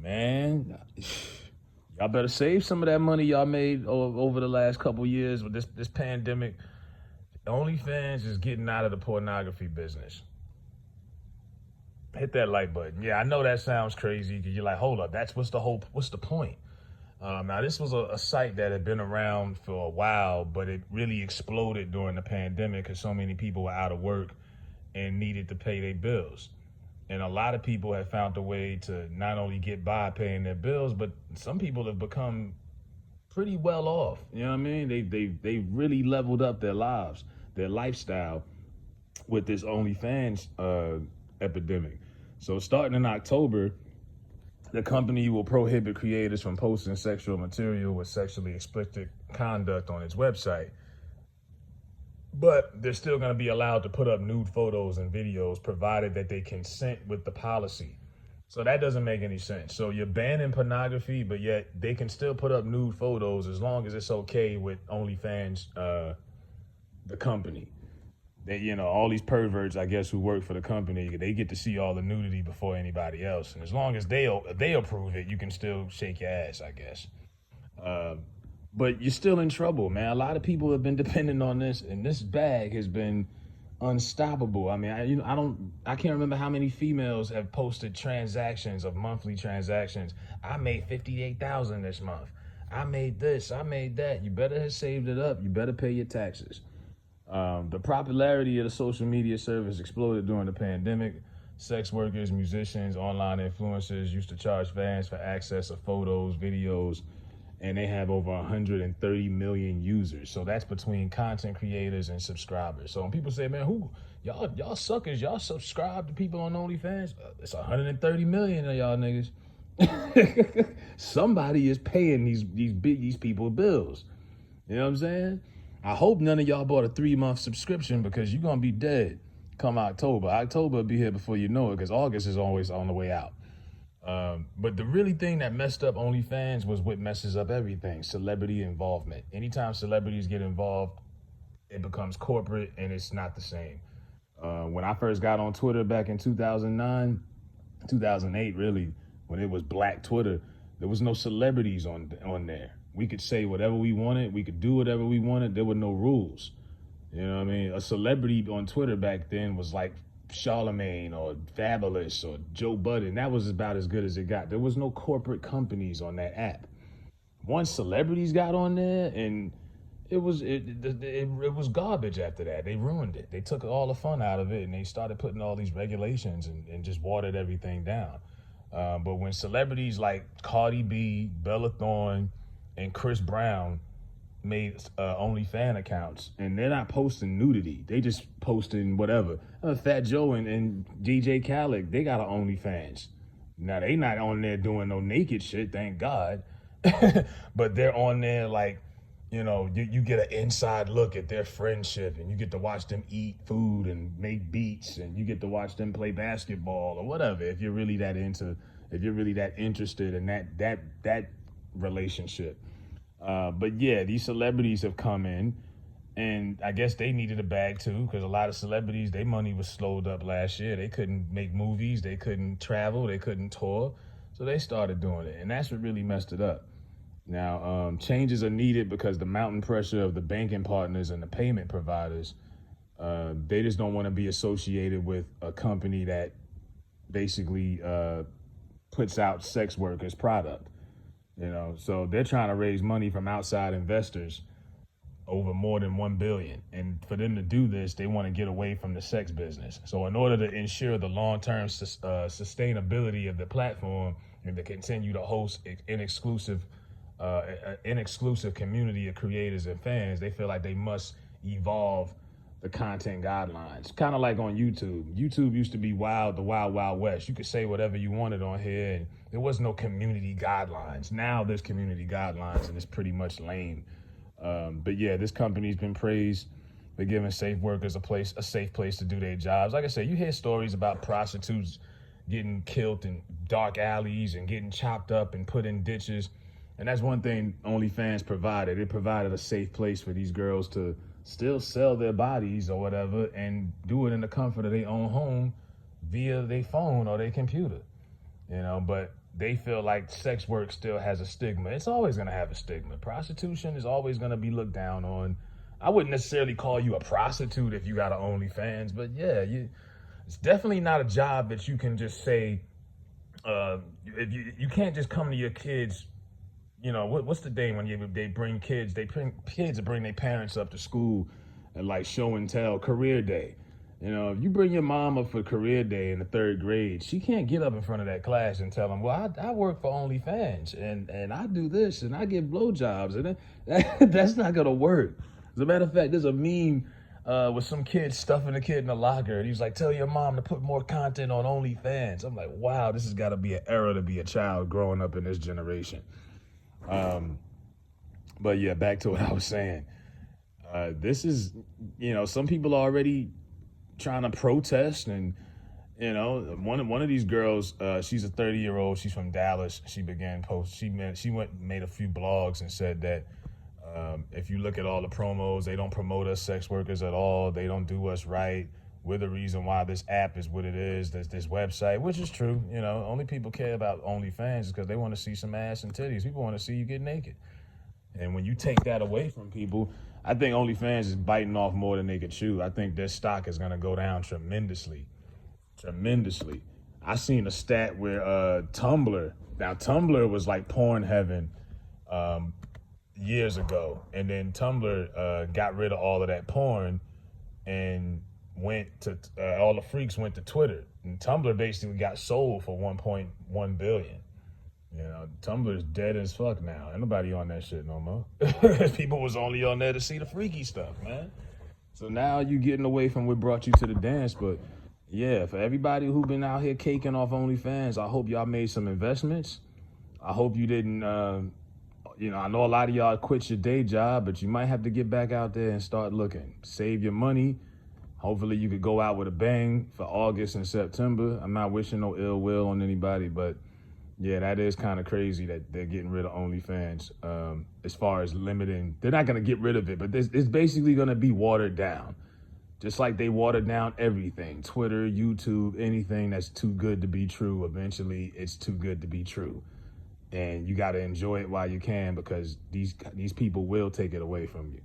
Man, y'all better save some of that money y'all made over the last couple years with this pandemic. OnlyFans is getting out of the pornography business. Hit that like button. Yeah, I know that sounds crazy because you're like, hold up, what's the point? Now, this was a site that had been around for a while, but it really exploded during the pandemic because so many people were out of work and needed to pay their bills. And a lot of people have found a way to not only get by paying their bills, but some people have become pretty well off. You know what I mean? They really leveled up their lives, their lifestyle with this OnlyFans epidemic. So starting in October, the company will prohibit creators from posting sexual material with sexually explicit conduct on its website. But they're still going to be allowed to put up nude photos and videos provided that they consent with the policy. So that doesn't make any sense. So you're banning pornography, but yet they can still put up nude photos as long as it's okay with OnlyFans, the company. They, all these perverts, I guess, who work for the company, they get to see all the nudity before anybody else. And as long as they approve it, you can still shake your ass, I guess. But you're still in trouble, man. A lot of people have been dependent on this, and this bag has been unstoppable. I mean, I can't remember how many females have posted transactions of monthly transactions. I made 58,000 this month. I made this. I made that. You better have saved it up. You better pay your taxes. The popularity of the social media service exploded during the pandemic. Sex workers, musicians, online influencers used to charge fans for access of photos, videos, and they have over 130 million users. So that's between content creators and subscribers. So when people say, man, who y'all suckers, y'all subscribe to people on OnlyFans? It's 130 million of y'all niggas. Somebody is paying these people bills. You know what I'm saying? I hope none of y'all bought a 3-month subscription because you're gonna be dead come October. October will be here before you know it because August is always on the way out. But the really thing that messed up OnlyFans was what messes up everything: celebrity involvement. Anytime celebrities get involved, it becomes corporate and it's not the same. When I first got on Twitter back in 2009, 2008, really, when it was Black Twitter, there was no celebrities on there. We could say whatever we wanted. We could do whatever we wanted. There were no rules. You know what I mean? A celebrity on Twitter back then was like Charlemagne or Fabulous or Joe Budden. That was about as good as it got. There was no corporate companies on that app. Once celebrities got on there, and it was garbage after that. They ruined it. They took all the fun out of it, and they started putting all these regulations and just watered everything down. But when celebrities like Cardi B, Bella Thorne, and Chris Brown made OnlyFans accounts, and they're not posting nudity. They just posting whatever. Fat Joe and DJ Khaled, they got an OnlyFans. Now, they not on there doing no naked shit, thank God. But they're on there like, you get an inside look at their friendship, and you get to watch them eat food and make beats, and you get to watch them play basketball or whatever. If you're really that interested in that relationship. But yeah, these celebrities have come in, and I guess they needed a bag too, because a lot of celebrities, their money was slowed up last year. They couldn't make movies, they couldn't travel, they couldn't tour, so they started doing it, and that's what really messed it up. Now, changes are needed because the mounting pressure of the banking partners and the payment providers, they just don't want to be associated with a company that basically puts out sex workers' product. So they're trying to raise money from outside investors over more than $1 billion. And for them to do this, they want to get away from the sex business. So in order to ensure the long-term sustainability of the platform and to continue to host an exclusive community of creators and fans, they feel like they must evolve the content guidelines. Kind of like on YouTube. YouTube used to be the wild, wild west. You could say whatever you wanted on here, and there was no community guidelines. Now there's community guidelines, and it's pretty much lame. But yeah, this company's been praised for giving safe workers a safe place to do their jobs. Like I said, you hear stories about prostitutes getting killed in dark alleys and getting chopped up and put in ditches. And that's one thing OnlyFans provided. It provided a safe place for these girls to still sell their bodies or whatever and do it in the comfort of their own home via their phone or their computer. But they feel like sex work still has a stigma. It's always going to have a stigma. Prostitution is always going to be looked down on. I wouldn't necessarily call you a prostitute if you got an OnlyFans, but yeah, it's definitely not a job that you can just say, if you can't just come to your kids. What's the day when they bring kids to bring their parents up to school and like show and tell career day. If you bring your mom up for career day in the third grade, she can't get up in front of that class and tell them, well, I work for OnlyFans and I do this and I give blowjobs, and that's not gonna work. As a matter of fact, there's a meme with some kid stuffing a kid in the locker, and he's like, tell your mom to put more content on OnlyFans. I'm like, wow, this has got to be an era to be a child growing up in this generation. But yeah, back to what I was saying. This is, some people are already trying to protest, and one of these girls, she's a 30-year-old. She's from Dallas. She began post. She made a few blogs and said that if you look at all the promos, they don't promote us sex workers at all. They don't do us right. We're the reason why this app is what it is. There's this website, which is true. Only people care about OnlyFans is because they want to see some ass and titties. People want to see you get naked. And when you take that away from people, I think OnlyFans is biting off more than they could chew. I think their stock is going to go down tremendously. Tremendously. I seen a stat where Tumblr was like porn heaven years ago. And then Tumblr got rid of all of that porn and went to all the freaks went to Twitter, and Tumblr basically got sold for 1.1 billion. Tumblr's dead as fuck now. Ain't nobody on that shit no more. People was only on there to see the freaky stuff, man. So now you getting away from what brought you to the dance. But yeah, for everybody who been out here caking off OnlyFans, I hope y'all made some investments. I hope you didn't. I know a lot of y'all quit your day job, but you might have to get back out there and start looking. Save your money. Hopefully you could go out with a bang for August and September. I'm not wishing no ill will on anybody, but yeah, that is kind of crazy that they're getting rid of OnlyFans. As far as limiting, they're not going to get rid of it, but it's basically going to be watered down. Just like they watered down everything, Twitter, YouTube, anything that's too good to be true. Eventually, it's too good to be true. And you got to enjoy it while you can, because these people will take it away from you.